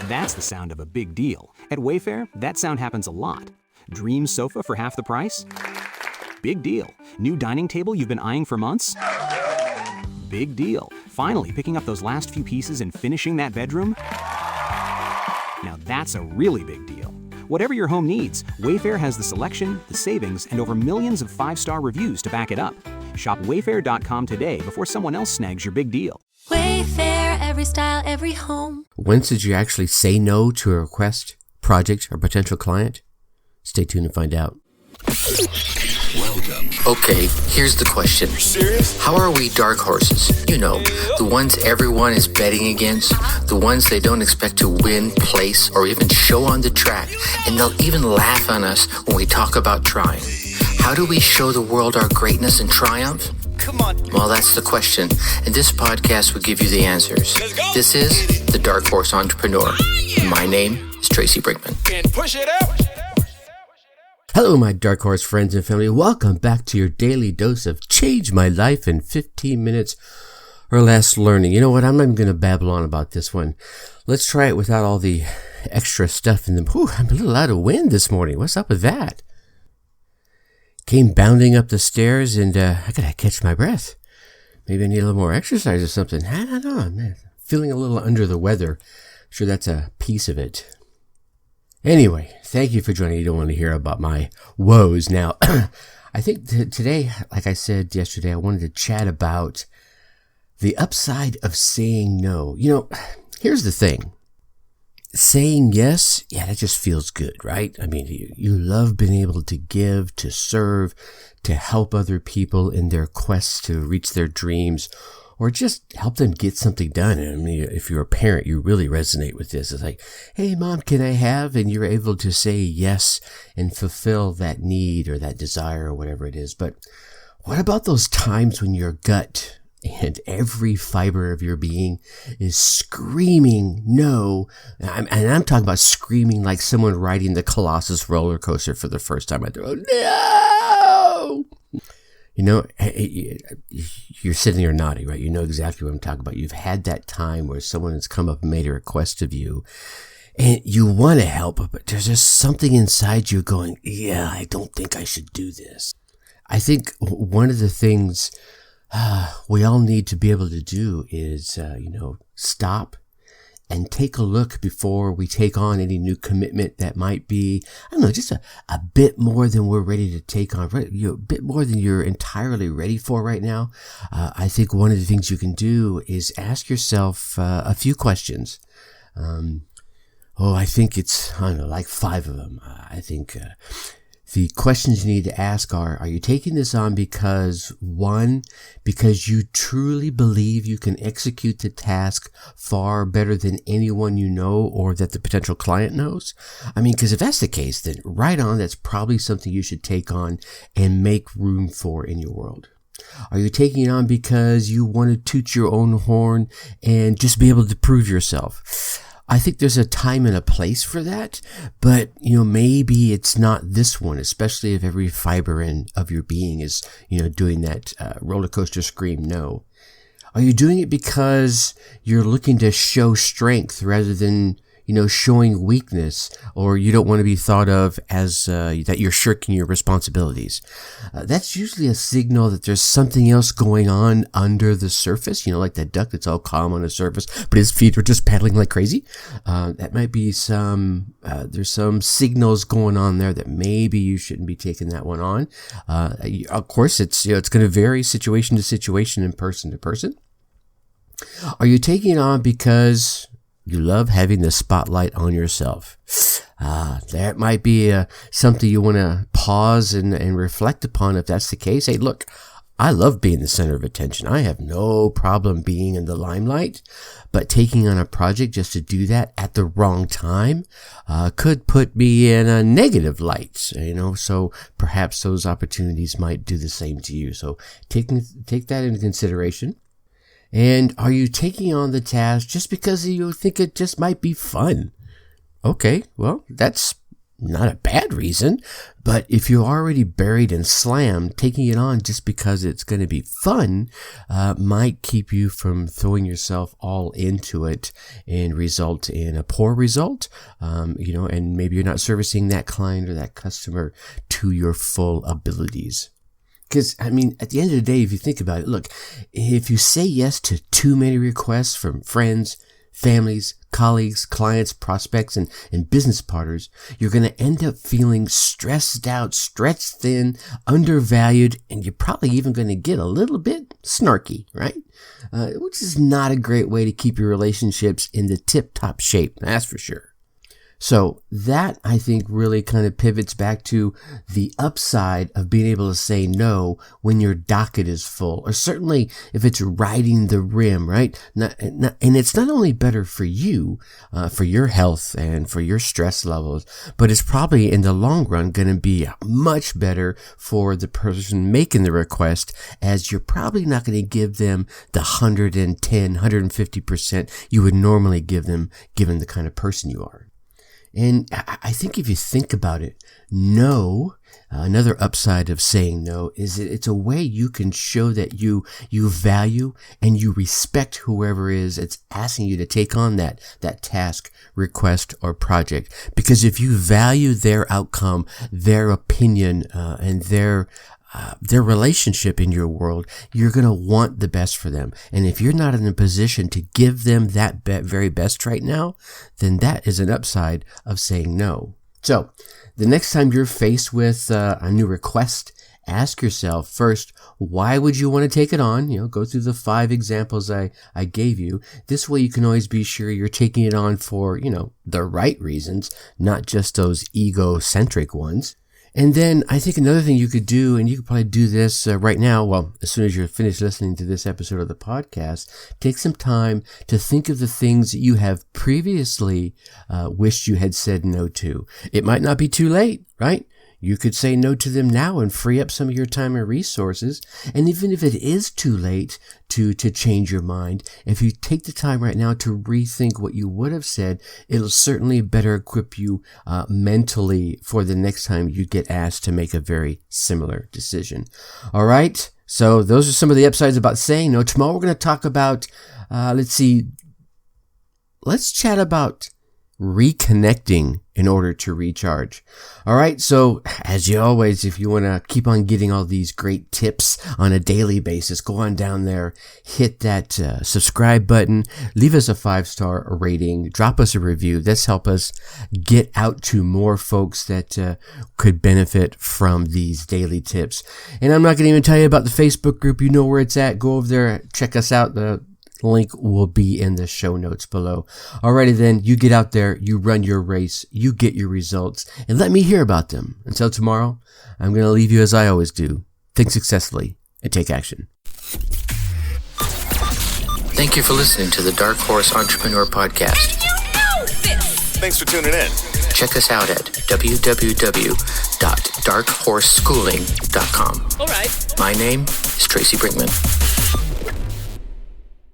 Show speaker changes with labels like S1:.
S1: That's the sound of a big deal. At Wayfair, that sound happens a lot. Dream sofa for half the price? Big deal. New dining table you've been eyeing for months? Big deal. Finally picking up those last few pieces and finishing that bedroom? Now that's a really big deal. Whatever your home needs, Wayfair has the selection, the savings, and over millions of 5-star reviews to back it up. Shop Wayfair.com today before someone else snags your big deal.
S2: Wayfair, every style, every home.
S3: Whence did you actually say no to a request, project, or potential client? Stay tuned and find out.
S4: Welcome.
S5: Okay, here's the question.
S4: You serious?
S5: How are we dark horses? You know, the ones everyone is betting against, the ones they don't expect to win, place, or even show on the track, and they'll even laugh on us when we talk about trying. How do we show the world our greatness and triumph?
S4: Come on.
S5: Well, that's the question, and this podcast will give you the answers.
S4: Let's go.
S5: This is The Dark Horse Entrepreneur. My name is Tracy Brinkman.
S4: And push it out.
S3: Hello, my Dark Horse friends and family. Welcome back to your daily dose of Change My Life in 15 minutes or less learning. You know what? I'm not even going to babble on about this one. Let's try it without all the extra stuff in them. Whew, I'm a little out of wind this morning. What's up with that? Came bounding up the stairs and I gotta catch my breath. Maybe I need a little more exercise or something. I don't know. I'm feeling a little under the weather. I'm sure that's a piece of it. Anyway, thank you for joining. You don't want to hear about my woes. Now, I think today, like I said yesterday, I wanted to chat about the upside of saying no. You know, here's the thing. Saying yes, yeah, that just feels good, right? I mean, you love being able to give, to serve, to help other people in their quests to reach their dreams, or just help them get something done. I mean, if you're a parent, you really resonate with this. It's like, hey, Mom, can I have? And you're able to say yes and fulfill that need or that desire or whatever it is. But what about those times when your gut and every fiber of your being is screaming no? And I'm talking about screaming like someone riding the Colossus roller coaster for the first time. No! You know, you're sitting there nodding, right? You know exactly what I'm talking about. You've had that time where someone has come up and made a request of you and you want to help, but there's just something inside you going, yeah, I don't think I should do this. I think one of the things we all need to be able to do is, stop and take a look before we take on any new commitment that might be, I don't know, just a bit more than we're ready to take on, right? A bit more than you're entirely ready for right now. I think one of the things you can do is ask yourself a few questions. I think it's, like 5 of them. I think the questions you need to ask are you taking this on because you truly believe you can execute the task far better than anyone you know or that the potential client knows? I mean, because if that's the case, then right on, that's probably something you should take on and make room for in your world. Are you taking it on because you want to toot your own horn and just be able to prove yourself? I think there's a time and a place for that, but, maybe it's not this one, especially if every fiber of your being is, doing that roller coaster scream no. Are you doing it because you're looking to show strength rather than, showing weakness, or you don't want to be thought of as that you're shirking your responsibilities? That's usually a signal that there's something else going on under the surface, like that duck that's all calm on the surface, but his feet are just paddling like crazy. That might be there's some signals going on there that maybe you shouldn't be taking that one on. Of course, it's going to vary situation to situation and person to person. Are you taking it on because you love having the spotlight on yourself? That might be something you want to pause and reflect upon if that's the case. Hey, look, I love being the center of attention. I have no problem being in the limelight, but taking on a project just to do that at the wrong time could put me in a negative light, so perhaps those opportunities might do the same to you. So take that into consideration. And are you taking on the task just because you think it just might be fun? Okay, well, that's not a bad reason, but if you're already buried and slammed, taking it on just because it's going to be fun might keep you from throwing yourself all into it and result in a poor result, and maybe you're not servicing that client or that customer to your full abilities. Because, at the end of the day, if you think about it, look, if you say yes to too many requests from friends, families, colleagues, clients, prospects, and business partners, you're going to end up feeling stressed out, stretched thin, undervalued, and you're probably even going to get a little bit snarky, right? Which is not a great way to keep your relationships in the tip-top shape, that's for sure. So that, I think, really kind of pivots back to the upside of being able to say no when your docket is full, or certainly if it's riding the rim, right? And it's not only better for you, for your health and for your stress levels, but it's probably in the long run going to be much better for the person making the request, as you're probably not going to give them the 110, 150% you would normally give them, given the kind of person you are. And I think if you think about it, another upside of saying no is it's a way you can show that you value and you respect whoever it's asking you to take on that task, request, or project. Because if you value their outcome, their opinion, and their relationship in your world, you're going to want the best for them. And if you're not in a position to give them that very best right now, then that is an upside of saying no. So the next time you're faced with a new request, ask yourself first, why would you want to take it on? Go through the 5 examples I gave you. This way you can always be sure you're taking it on for, the right reasons, not just those egocentric ones. And then I think another thing you could do, and you could probably do this right now, well, as soon as you're finished listening to this episode of the podcast, take some time to think of the things that you have previously wished you had said no to. It might not be too late, right? You could say no to them now and free up some of your time and resources. And even if it is too late to change your mind, if you take the time right now to rethink what you would have said, it'll certainly better equip you mentally for the next time you get asked to make a very similar decision. All right. So those are some of the upsides about saying no. Tomorrow we're going to talk about, let's chat about reconnecting in order to recharge. All right. So as you always, if you want to keep on getting all these great tips on a daily basis, go on down there, hit that subscribe button, leave us a 5-star rating, drop us a review. This help us get out to more folks that could benefit from these daily tips. And I'm not going to even tell you about the Facebook group. You know where it's at. Go over there, check us out. The link will be in the show notes below. Alrighty then, you get out there, you run your race, you get your results, and let me hear about them. Until tomorrow, I'm going to leave you as I always do. Think successfully and take action.
S5: Thank you for listening to the Dark Horse Entrepreneur Podcast.
S4: You know this!
S6: Thanks for tuning in.
S5: Check us out at www.darkhorseschooling.com.
S4: All right.
S5: My name is Tracy Brinkman.